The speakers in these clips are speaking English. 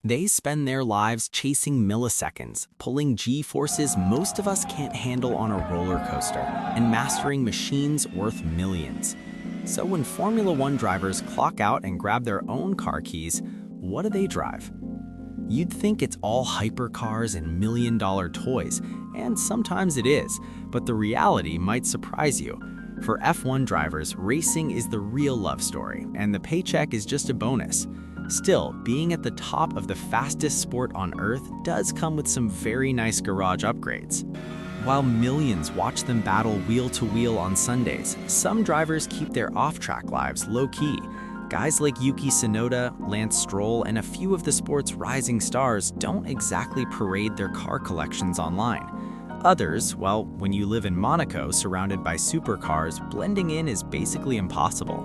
They spend their lives chasing milliseconds, pulling G-forces most of us can't handle on a roller coaster, and mastering machines worth millions. So when Formula One drivers clock out and grab their own car keys, what do they drive? You'd think it's all hypercars and million-dollar toys, and sometimes it is, but the reality might surprise you. For F1 drivers, racing is the real love story, and the paycheck is just a bonus. Still, being at the top of the fastest sport on Earth does come with some very nice garage upgrades. While millions watch them battle wheel to wheel on Sundays, some drivers keep their off-track lives low-key. Guys like Yuki Tsunoda, Lance Stroll, and a few of the sport's rising stars don't exactly parade their car collections online. Others, well, when you live in Monaco surrounded by supercars, blending in is basically impossible.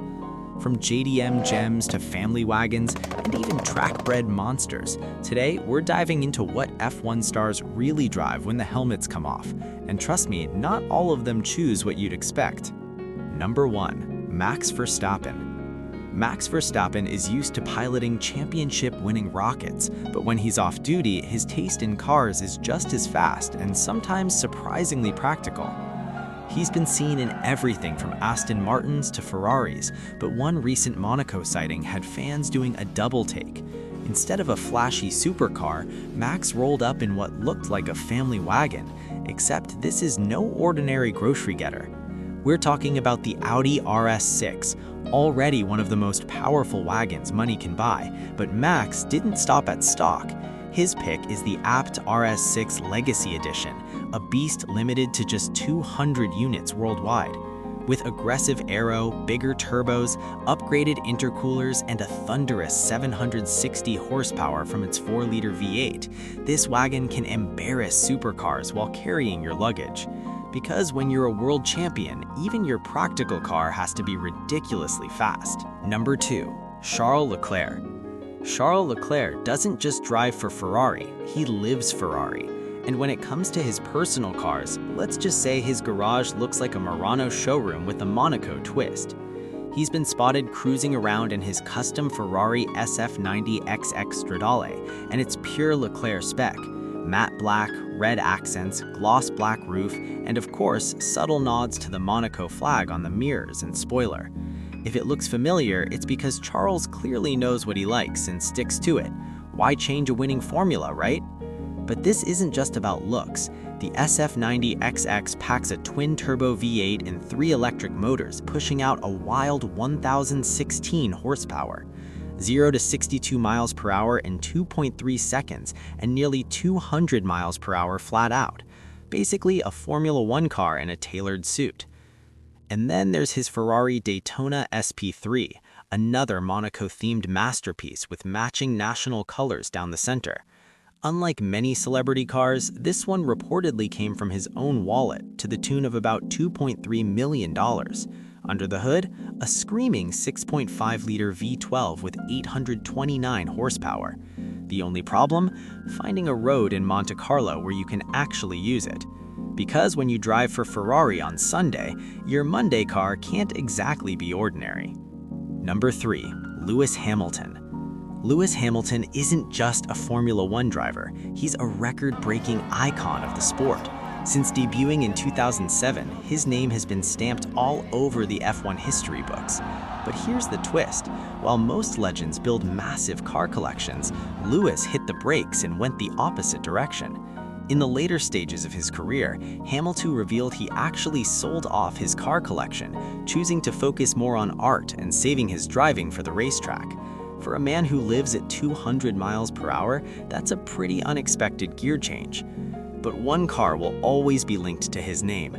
From JDM gems to family wagons and even track-bred monsters, today we're diving into what F1 stars really drive when the helmets come off. And trust me, not all of them choose what you'd expect. Number 1. Max Verstappen. Max Verstappen is used to piloting championship-winning rockets, but when he's off duty, his taste in cars is just as fast and sometimes surprisingly practical. He's been seen in everything from Aston Martins to Ferraris, but one recent Monaco sighting had fans doing a double take. Instead of a flashy supercar, Max rolled up in what looked like a family wagon, except this is no ordinary grocery getter. We're talking about the Audi RS6, already one of the most powerful wagons money can buy, but Max didn't stop at stock. His pick is the Apt RS6 Legacy Edition, a beast limited to just 200 units worldwide. With aggressive aero, bigger turbos, upgraded intercoolers, and a thunderous 760 horsepower from its 4-liter V8, this wagon can embarrass supercars while carrying your luggage. Because when you're a world champion, even your practical car has to be ridiculously fast. Number 2. Charles Leclerc. Charles Leclerc doesn't just drive for Ferrari, he lives Ferrari. And when it comes to his personal cars, let's just say his garage looks like a Murano showroom with a Monaco twist. He's been spotted cruising around in his custom Ferrari SF90XX Stradale, and it's pure Leclerc spec. Matte black, red accents, gloss black roof, and of course, subtle nods to the Monaco flag on the mirrors and spoiler. If it looks familiar, it's because Charles clearly knows what he likes and sticks to it. Why change a winning formula, right? But this isn't just about looks. The SF90XX packs a twin-turbo V8 and 3 electric motors, pushing out a wild 1,016 horsepower. 0 to 62 miles per hour in 2.3 seconds, and nearly 200 miles per hour flat out. Basically a Formula One car in a tailored suit. And then there's his Ferrari Daytona SP3, another Monaco-themed masterpiece with matching national colors down the center. Unlike many celebrity cars, this one reportedly came from his own wallet to the tune of about $2.3 million. Under the hood, a screaming 6.5-liter V12 with 829 horsepower. The only problem? Finding a road in Monte Carlo where you can actually use it. Because when you drive for Ferrari on Sunday, your Monday car can't exactly be ordinary. Number 3. Lewis Hamilton. Lewis Hamilton isn't just a Formula One driver, he's a record-breaking icon of the sport. Since debuting in 2007, his name has been stamped all over the F1 history books. But here's the twist. While most legends build massive car collections, Lewis hit the brakes and went the opposite direction. In the later stages of his career, Hamilton revealed he actually sold off his car collection, choosing to focus more on art and saving his driving for the racetrack. For a man who lives at 200 miles per hour, that's a pretty unexpected gear change. But one car will always be linked to his name.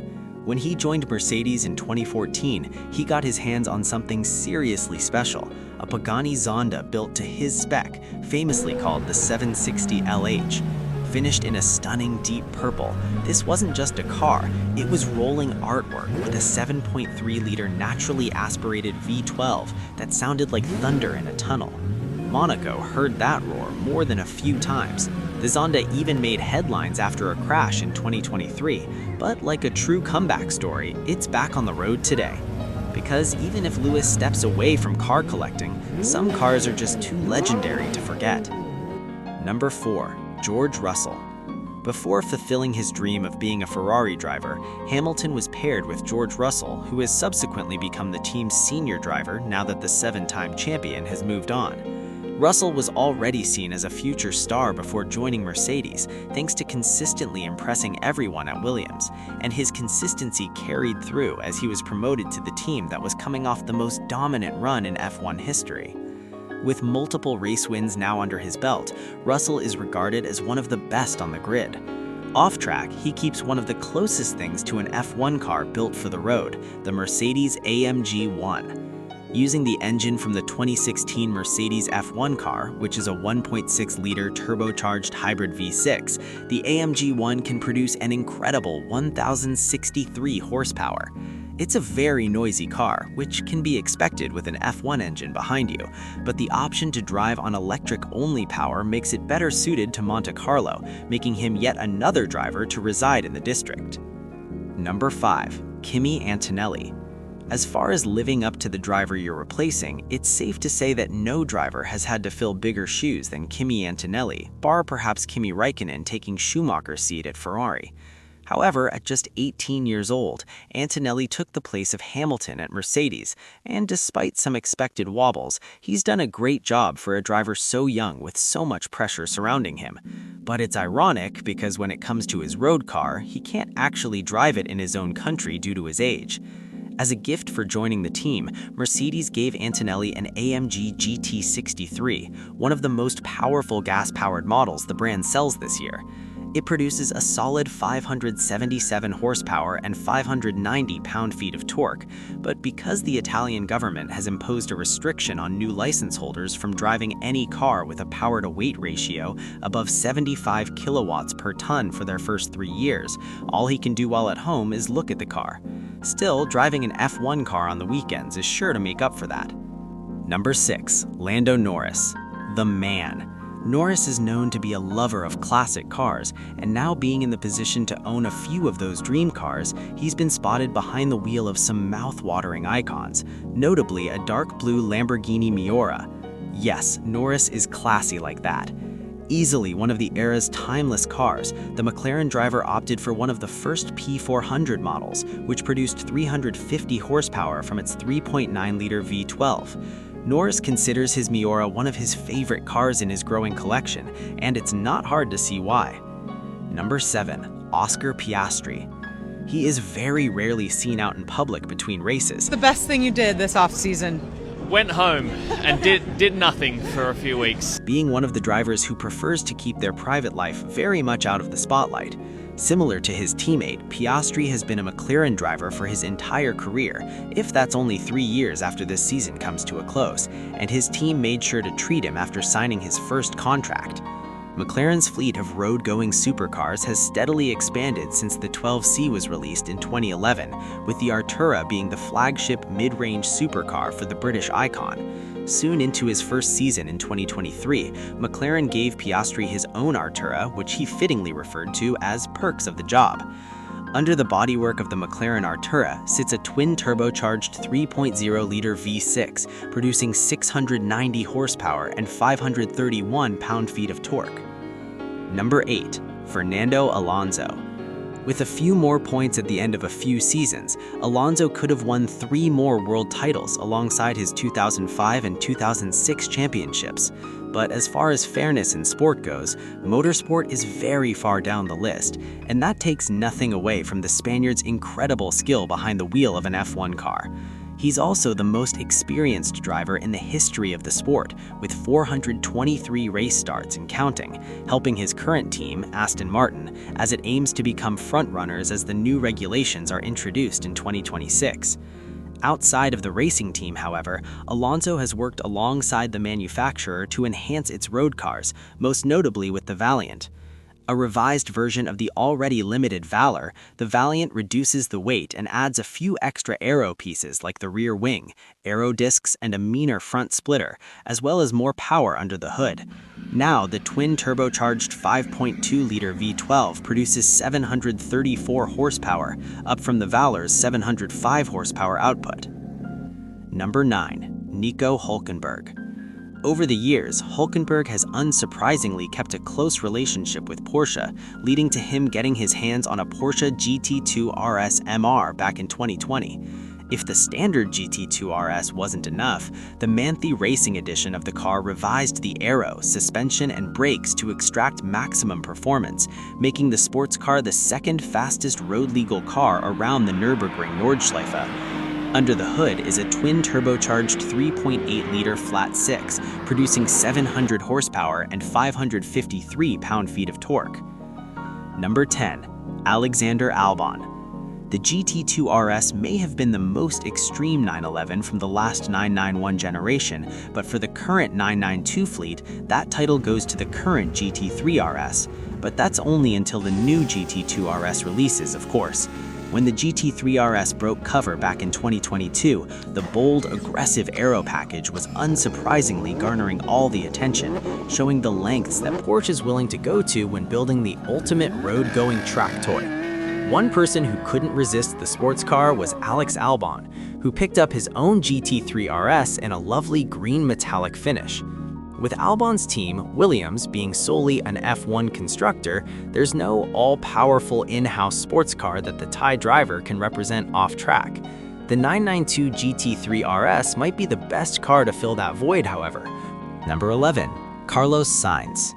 When he joined Mercedes in 2014, he got his hands on something seriously special, a Pagani Zonda built to his spec, famously called the 760 LH. Finished in a stunning deep purple, this wasn't just a car, it was rolling artwork with a 7.3-liter naturally aspirated V12 that sounded like thunder in a tunnel. Monaco heard that roar more than a few times. The Zonda even made headlines after a crash in 2023, but like a true comeback story, it's back on the road today. Because even if Lewis steps away from car collecting, some cars are just too legendary to forget. Number 4. George Russell. Before fulfilling his dream of being a Ferrari driver, Hamilton was paired with George Russell, who has subsequently become the team's senior driver now that the 7-time champion has moved on. Russell was already seen as a future star before joining Mercedes, thanks to consistently impressing everyone at Williams, and his consistency carried through as he was promoted to the team that was coming off the most dominant run in F1 history. With multiple race wins now under his belt, Russell is regarded as one of the best on the grid. Off-track, he keeps one of the closest things to an F1 car built for the road, the Mercedes-AMG 1. Using the engine from the 2016 Mercedes F1 car, which is a 1.6-liter turbocharged hybrid V6, the AMG 1 can produce an incredible 1,063 horsepower. It's a very noisy car, which can be expected with an F1 engine behind you, but the option to drive on electric-only power makes it better suited to Monte Carlo, making him yet another driver to reside in the district. Number 5. Kimi Antonelli. As far as living up to the driver you're replacing, it's safe to say that no driver has had to fill bigger shoes than Kimi Antonelli, bar perhaps Kimi Räikkönen taking Schumacher's seat at Ferrari. However, at just 18 years old, Antonelli took the place of Hamilton at Mercedes, and despite some expected wobbles, he's done a great job for a driver so young with so much pressure surrounding him. But it's ironic because when it comes to his road car, he can't actually drive it in his own country due to his age. As a gift for joining the team, Mercedes gave Antonelli an AMG GT63, one of the most powerful gas-powered models the brand sells this year. It produces a solid 577 horsepower and 590 pound-feet of torque, but because the Italian government has imposed a restriction on new license holders from driving any car with a power-to-weight ratio above 75 kilowatts per ton for their first 3 years, all he can do while at home is look at the car. Still, driving an F1 car on the weekends is sure to make up for that. Number 6. Lando Norris. The man. Norris is known to be a lover of classic cars, and now being in the position to own a few of those dream cars, he's been spotted behind the wheel of some mouth-watering icons, notably a dark blue Lamborghini Miura. Yes, Norris is classy like that. Easily one of the era's timeless cars, the McLaren driver opted for one of the first P400 models, which produced 350 horsepower from its 3.9-liter V12. Norris considers his Miura one of his favorite cars in his growing collection, and it's not hard to see why. Number 7. Oscar Piastri. He is very rarely seen out in public between races. The best thing you did this off-season? Went home and did nothing for a few weeks. Being one of the drivers who prefers to keep their private life very much out of the spotlight. Similar to his teammate, Piastri has been a McLaren driver for his entire career, if that's only 3 years after this season comes to a close, and his team made sure to treat him after signing his first contract. McLaren's fleet of road-going supercars has steadily expanded since the 12C was released in 2011, with the Artura being the flagship mid-range supercar for the British icon. Soon into his first season in 2023, McLaren gave Piastri his own Artura, which he fittingly referred to as perks of the job. Under the bodywork of the McLaren Artura sits a twin-turbocharged 3.0-liter V6, producing 690 horsepower and 531 pound-feet of torque. Number 8. Fernando Alonso. With a few more points at the end of a few seasons, Alonso could have won 3 more world titles alongside his 2005 and 2006 championships. But as far as fairness in sport goes, motorsport is very far down the list, and that takes nothing away from the Spaniard's incredible skill behind the wheel of an F1 car. He's also the most experienced driver in the history of the sport, with 423 race starts and counting, helping his current team, Aston Martin, as it aims to become frontrunners as the new regulations are introduced in 2026. Outside of the racing team, however, Alonso has worked alongside the manufacturer to enhance its road cars, most notably with the Valiant. A revised version of the already limited Valor, the Valiant reduces the weight and adds a few extra aero pieces like the rear wing, aero discs, and a meaner front splitter, as well as more power under the hood. Now, the twin-turbocharged 5.2-liter V12 produces 734 horsepower, up from the Valor's 705 horsepower output. Number 9. Nico Hülkenberg. Over the years, Hülkenberg has unsurprisingly kept a close relationship with Porsche, leading to him getting his hands on a Porsche GT2 RS MR back in 2020. If the standard GT2 RS wasn't enough, the Manthey Racing edition of the car revised the aero, suspension, and brakes to extract maximum performance, making the sports car the second fastest road-legal car around the Nürburgring Nordschleife. Under the hood is a twin-turbocharged 3.8-liter flat six, producing 700 horsepower and 553 pound-feet of torque. Number 10. Alexander Albon. The GT2 RS may have been the most extreme 911 from the last 991 generation, but for the current 992 fleet, that title goes to the current GT3 RS. But that's only until the new GT2 RS releases, of course. When the GT3 RS broke cover back in 2022, the bold, aggressive aero package was unsurprisingly garnering all the attention, showing the lengths that Porsche is willing to go to when building the ultimate road-going track toy. One person who couldn't resist the sports car was Alex Albon, who picked up his own GT3 RS in a lovely green metallic finish. With Albon's team, Williams, being solely an F1 constructor, there's no all-powerful in-house sports car that the Thai driver can represent off-track. The 992 GT3 RS might be the best car to fill that void, however. Number 11. Carlos Sainz.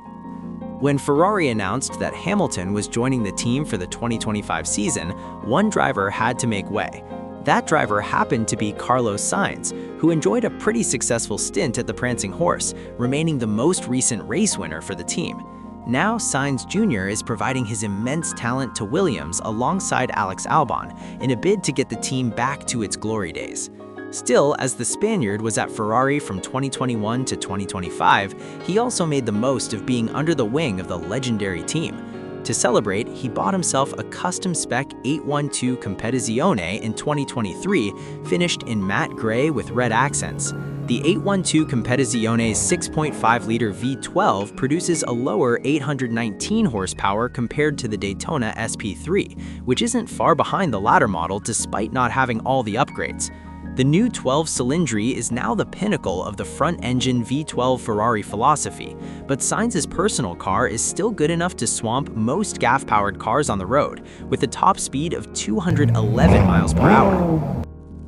When Ferrari announced that Hamilton was joining the team for the 2025 season, one driver had to make way. That driver happened to be Carlos Sainz, who enjoyed a pretty successful stint at the Prancing Horse, remaining the most recent race winner for the team. Now Sainz Jr. is providing his immense talent to Williams alongside Alex Albon in a bid to get the team back to its glory days. Still, as the Spaniard was at Ferrari from 2021 to 2025, he also made the most of being under the wing of the legendary team. To celebrate, he bought himself a custom-spec 812 Competizione in 2023, finished in matte gray with red accents. The 812 Competizione's 6.5-liter V12 produces a lower 819 horsepower compared to the Daytona SP3, which isn't far behind the latter model despite not having all the upgrades. The new 12-cylindry is now the pinnacle of the front-engine V12 Ferrari philosophy, but Sainz's personal car is still good enough to swamp most GAF-powered cars on the road, with a top speed of 211 miles per hour.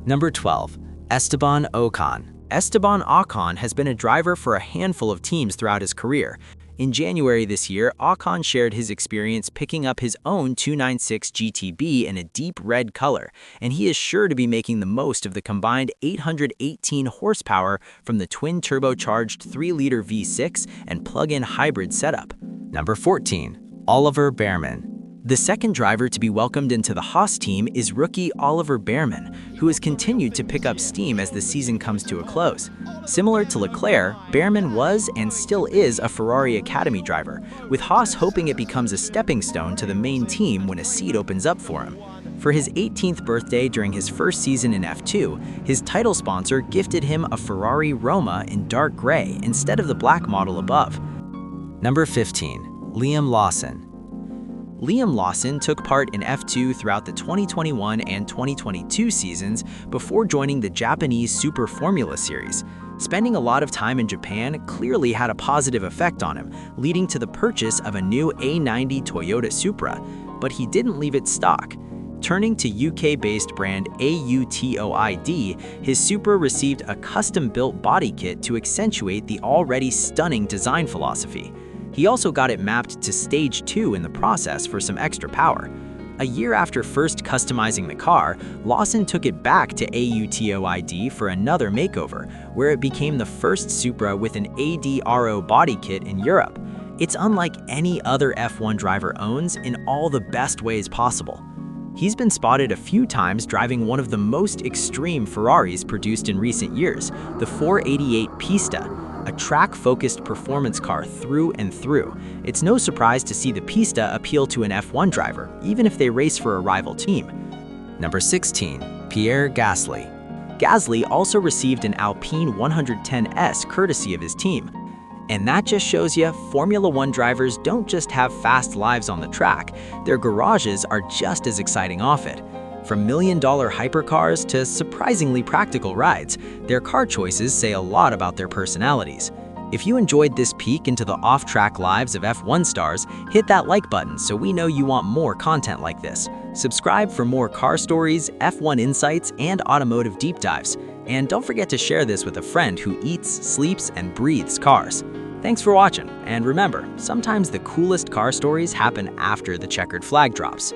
Number 12. Esteban Ocon. Esteban Ocon has been a driver for a handful of teams throughout his career. In January this year, Ocon shared his experience picking up his own 296 GTB in a deep red color, and he is sure to be making the most of the combined 818 horsepower from the twin-turbocharged 3-liter V6 and plug-in hybrid setup. Number 14. Oliver Bearman. The second driver to be welcomed into the Haas team is rookie Oliver Bearman, who has continued to pick up steam as the season comes to a close. Similar to Leclerc, Bearman was and still is a Ferrari Academy driver, with Haas hoping it becomes a stepping stone to the main team when a seat opens up for him. For his 18th birthday during his first season in F2, his title sponsor gifted him a Ferrari Roma in dark gray instead of the black model above. Number 15. Liam Lawson. Liam Lawson took part in F2 throughout the 2021 and 2022 seasons before joining the Japanese Super Formula Series. Spending a lot of time in Japan clearly had a positive effect on him, leading to the purchase of a new A90 Toyota Supra, but he didn't leave it stock. Turning to UK-based brand AUTOID, his Supra received a custom-built body kit to accentuate the already stunning design philosophy. He also got it mapped to Stage 2 in the process for some extra power. A year after first customizing the car, Lawson took it back to AUTOID for another makeover, where it became the first Supra with an ADRO body kit in Europe. It's unlike any other F1 driver owns in all the best ways possible. He's been spotted a few times driving one of the most extreme Ferraris produced in recent years, the 488 Pista, a track-focused performance car through and through. It's no surprise to see the Pista appeal to an F1 driver, even if they race for a rival team. Number 16. Pierre Gasly. Gasly also received an Alpine 110S courtesy of his team. And that just shows you Formula One drivers don't just have fast lives on the track, their garages are just as exciting off it. From million-dollar hypercars to surprisingly practical rides, their car choices say a lot about their personalities. If you enjoyed this peek into the off-track lives of F1 stars, hit that like button so we know you want more content like this. Subscribe for more car stories, F1 insights, and automotive deep dives. And don't forget to share this with a friend who eats, sleeps, and breathes cars. Thanks for watching, and remember, sometimes the coolest car stories happen after the checkered flag drops.